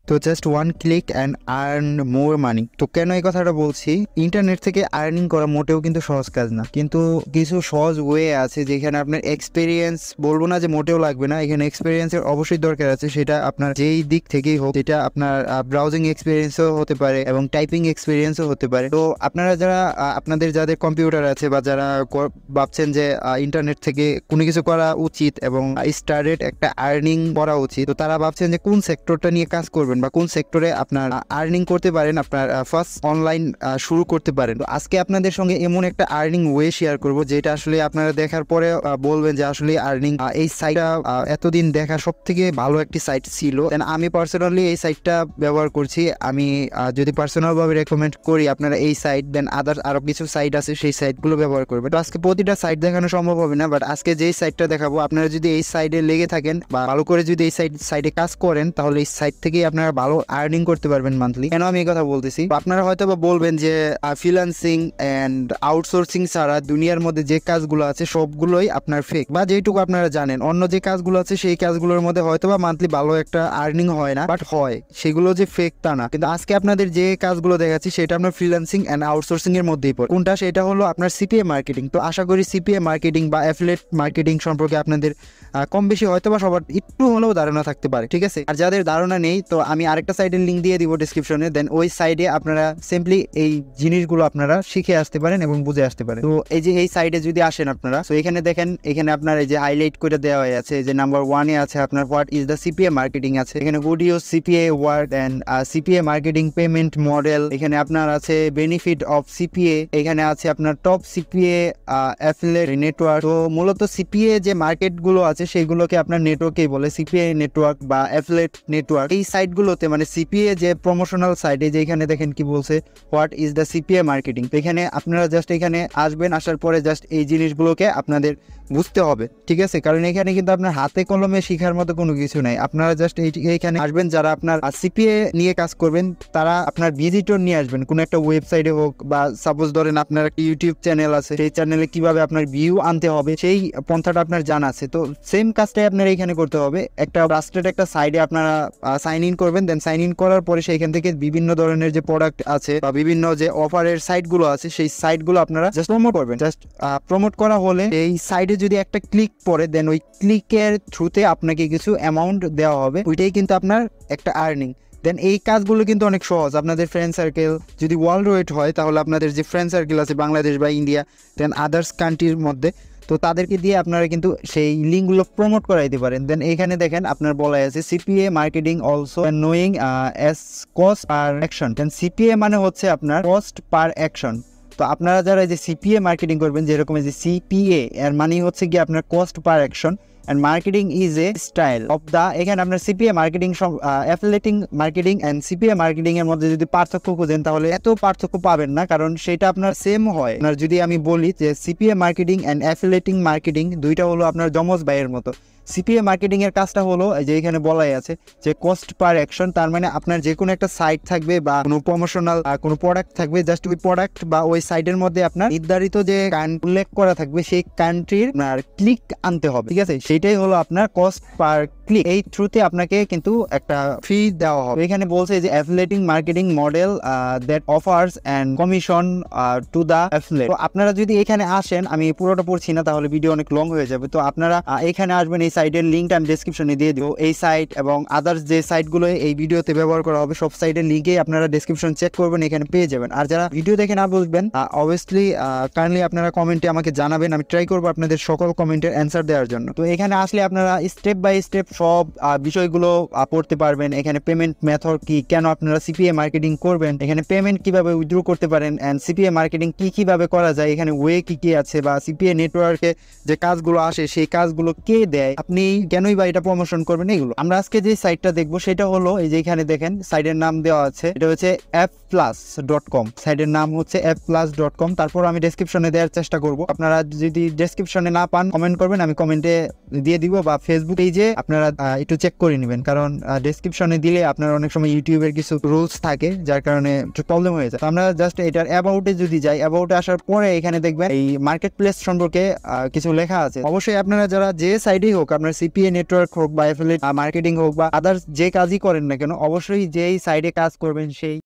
তো just one click and earn more money. তো কেন এই কথাটা বলছি, ইন্টারনেট থেকে আর্নিং করা মোটেও কিন্তু সহজ কাজ না, কিন্তু কিছু সহজ ওয়ে আছে যেখানে আপনার এক্সপিরিয়েন্স, বলবো না যে মোটেও লাগবে না, এখানে এক্সপিরিয়েন্সের অবশ্যই দরকার আছে। সেটা আপনার যেই দিক থেকেই হোক, যেটা আপনার ব্রাউজিং এক্সপিরিয়েন্সও হতে পারে এবং টাইপিং এক্সপিরিয়েন্সও হতে পারে। তো আপনারা যারা আপনাদের যাদের কম্পিউটার আছে বা যারা ভাবছেন যে ইন্টারনেট থেকে কোনো কিছু করা উচিত এবং স্টার্টেড একটা আর্নিং করা উচিত, তো তারা ভাবছেন যে কোন সেক্টরটা নিয়ে কাজ করবেন বা কোন সেক্টরে আপনার আর্নিং করতে পারেন, আপনার ফার্স্ট অনলাইন শুরু করতে পারেন। তো আজকে আপনাদের সঙ্গে এমন একটা আর্নিং ওয়ে শেয়ার করব যেটা আসলে আপনারা দেখার পরে বলবেন যে আসলে আর্নিং এই সাইটটা এতদিন দেখা সব থেকে ভালো একটি সাইট ছিল। আমি পার্সোনালি এই সাইটটা ব্যবহার করছি। আমি যদি পার্সোনাল ভাবে রেকমেন্ড করি আপনারা এই সাইট, দেন আদার্স আরো কিছু সাইট আছে, সেই সাইটগুলো ব্যবহার করবেন। তো আজকে প্রতিটা সাইট দেখানো সম্ভব হবে না, বাট আজকে যেই সাইটটা দেখাবো, আপনারা যদি এই সাইডে লেগে থাকেন বা ভালো করে যদি এই সাইডে কাজ করেন, তাহলে এই সাইট থেকেই আপনারা ভালো আর্নিং করতে পারবেন মান্থলি। কেন আমি এই কথা বলতেছি, আপনারা হয়তো বা বলবেন যে ফ্রিল্যান্সিং এন্ড আউটসোর্সিং ছাড়া দুনিয়ার মধ্যে যে কাজগুলো আছে সবগুলোই আপনার ফেক, বা যেটুকু আপনারা জানেন অন্য যে কাজগুলো আছে সেই কাজগুলোর মধ্যে হয়তো বা মান্থলি ভালো একটা আর্নিং হয় না, বাট হয়, সেগুলো যে ফেক তা না। কিন্তু আজকে আপনাদের যে কাজগুলো দেখাচ্ছি সেটা আপনার ফ্রিল্যান্সিং এন্ড আউটসোর্সিং এর মধ্যেই পড়ে। কোনটা? সেটা হলো আপনার সিপিএ মার্কেটিং। তো আশা করি সিপিএ মার্কেটিং বা অ্যাফিলিয়েট মার্কেটিং সম্পর্কে আপনাদের কম বেশি হয়তো বা সবার একটু হলেও ধারণা থাকতে পারে, ঠিক আছে? আর যাদের ধারণা নেই, তো আমি আরেকটা সাইটের লিঙ্ক দিয়ে দিব ডিসক্রিপশনে, দেন ওই সাইডে আপনারা সিম্পলি এই জিনিসগুলো আপনারা শিখে আসতে পারেন এবং বুঝে আসতে পারেন। তো এই যে এই সাইডে যদি আসেন আপনারা, তো এখানে দেখেন, এখানে আপনার এই যে হাইলাইট করে দেওয়া হয়ে আছে, যে নাম্বার 1 এ আছে আপনার what is the CPA marketing আছে, এখানে who'd use CPA word and CPA marketing payment model, এখানে আপনার আছে বেনিফিট অফ সিপিএ, এখানে আছে আপনার টপ সিপিএ অ্যাফিলিয়েট নেটওয়ার্ক। তো মূলত সিপিএ যে মার্কেট গুলো আছে সেগুলোকে আপনার নেটওয়ার্কেই বলে, সিপিএ নেটওয়ার্ক বা অ্যাফিলিয়েট নেটওয়ার্ক। এই সাইটগুলোতে মানে সিপিএ যে প্রমোশনাল সাইটে, যে এখানে দেখেন কি বলছে, what is the CPA marketing. তো এখানে আপনারা জাস্ট এখানে আসবেন, আসার পরে জাস্ট এই জিনিসগুলোকে আপনাদের বুঝতে হবে, ঠিক আছে? কারণ এখানে কিন্তু আপনার হাতে কলমে শিখার মতো কোনো কিছু নাই। আপনারা জাস্ট এইখানে আসবেন, যারা আপনার সিপিএ নিয়ে কাজ করবেন তারা আপনার ভিজিটর নিয়ে আসবেন কোনো একটা ওয়েবসাইটে হোক, বা সাপোজ ধরেন আপনার একটা ইউটিউব চ্যানেল আছে, সেই চ্যানেলে কিভাবে আপনার ভিউ আনতে হবে সেই পন্থাটা আপনার জানা আছে। তো সেম কাজটাই আপনার এইখানে করতে হবে। একটা ট্রাস্টেড একটা সাইডে আপনারা সাইন ইন করবেন, দেন সাইন ইন করার পরে সেইখান থেকে বিভিন্ন ধরনের যে প্রোডাক্ট আছে বা বিভিন্ন যে অফারের সাইটগুলো আছে সেই সাইটগুলো আপনারা জাস্ট প্রমোট করবেন। জাস্ট প্রমোট করা হলে এই সাইডে যদি একটা ক্লিক পড়ে, দেন ওই ক্লিকের থ্রুতে আপনাকে কিছু অ্যামাউন্ট দেওয়া হবে, ওইটাই কিন্তু আপনার একটা আর্নিং। দেন এই কাজগুলো কিন্তু অনেক সহজ। আপনাদের ফ্রেন্ড সার্কেল যদি ওয়ার্ল্ড ওয়াইড হয়, তাহলে আপনাদের যে ফ্রেন্ড সার্কেল আছে বাংলাদেশ বা ইন্ডিয়া, দেন আদার্স কান্ট্রির মধ্যে, তো তাদেরকে দিয়ে আপনারা কিন্তু সেই লিঙ্কগুলো প্রমোট করাইতে পারেন। দেন এখানে দেখেন আপনার বলা আছে CPA marketing also knowing as cost per action. Then CPA মানে হচ্ছে আপনার কস্ট পার অ্যাকশন। তো আপনারা যারা এই যে সিপিএ মার্কেটিং করবেন, যেরকম এই যে সিপিএ এর মানে হচ্ছে কি আপনার cost per action, and marketing is a style of the, এখানে আপনার CPA marketing affiliating marketing and CPA marketing এর মধ্যে যদি পার্থক্য খুঁজেন তাহলে এত পার্থক্য পাবেন না, কারণ সেটা আপনার সেম হয়। আপনার যদি আমি বলি যে CPA marketing and affiliating marketing দুইটা হলো আপনার যমজ ভাইয়ের মতো। সিপিএ মার্কেটিং এর কাজটা হলো যে এখানে বলাই আছে যে কস্ট পার অ্যাকশন, তার মানে আপনার যে কোনো একটা সাইট থাকবে বা কোনো প্রমোশনাল কোনো প্রোডাক্ট থাকবে, জাস্ট ওই প্রোডাক্ট বা ওই সাইটের মধ্যে আপনার নির্ধারিত যে উল্লেখ করা থাকবে সেই কান্ট্রির আপনার ক্লিক আনতে হবে, ঠিক আছে? সেটাই হলো আপনার কস্ট পার ক্লিক। এই থ্রুতে আপনাকে কিন্তু একটা ফি দেওয়া হবে। এখানে বলছে যে affiliating marketing model that offers and commission to the affiliate. তো আপনারা যদি এখানে আসেন, আমি পুরোটা পড়ছি না তাহলে ভিডিও অনেক লং হয়ে যাবে, তো আপনারা এখানে আসবেন, এই সাইটের লিঙ্কটা আমি ডেসক্রিপশনে দিয়ে দিব। এই সাইট এবং আদার্স যে সাইটগুলো এই ভিডিওতে ব্যবহার করা হবে সব সাইটের লিঙ্কে আপনারা ডেসক্রিপশন চেক করবেন, এখানে পেয়ে যাবেন। আর যারা ভিডিও দেখে না বুঝবেন, অবভিয়াসলি কাইন্ডলি আপনারা কমেন্টে আমাকে জানাবেন, আমি ট্রাই করবো আপনাদের সকল কমেন্টের অ্যান্সার দেওয়ার জন্য। তো এখানে আসলে আপনারা স্টেপ বাই স্টেপ সব বিষয়গুলো পড়তে পারবেন। এখানে পেমেন্ট মেথড কি, কেন আপনারা সিপিএ মার্কেটিং করবেন, এখানে পেমেন্ট কিভাবে উইথড্র করতে পারেন, এন্ড সিপিএ মার্কেটিং কিভাবে করা যায়, এখানে ওয়ে কি আছে, বা সিপিএ নেটওয়ার্কে যে কাজগুলো আসে সেই কাজগুলো কে দেয়, আপনি কেনই বা এটা প্রমোশন করবেন, এগুলো আমরা আজকে যে সাইটটা দেখবো সেটা হলো এই যে এখানে দেখেন সাইটের নাম দেওয়া আছে, এটা হচ্ছে fplus.com। সাইটের নাম হচ্ছে fplus.com। তারপর আমি ডেসক্রিপশনে দেওয়ার চেষ্টা করব, আপনারা যদি ডেসক্রিপশনে না পান কমেন্ট করবেন, আমি কমেন্টে দিয়ে দিব, বা ফেসবুক পেজে আপনারা একটু চেক করে নেবেন, কারণ ডেসক্রিপশনে দিলে আপনার অনেক সময় ইউটিউবের কিছু রুলস থাকে যার কারণে একটু প্রবলেম হয়ে যায়। তো আমরা জাস্ট এটার অ্যাবাউটে যদি যাই, অ্যাবাউটে আসার পরে এখানে দেখবেন এই মার্কেট প্লেস সম্পর্কে কিছু লেখা আছে। অবশ্যই আপনারা যারা যে সাইডেই হোক আপনার সিপিএ নেটওয়ার্ক হোক বা অ্যাফিলিয়েট মার্কেটিং হোক বা আদার্স যে কাজই করেন না কেন, অবশ্যই যেই সাইডে কাজ করবেন সেই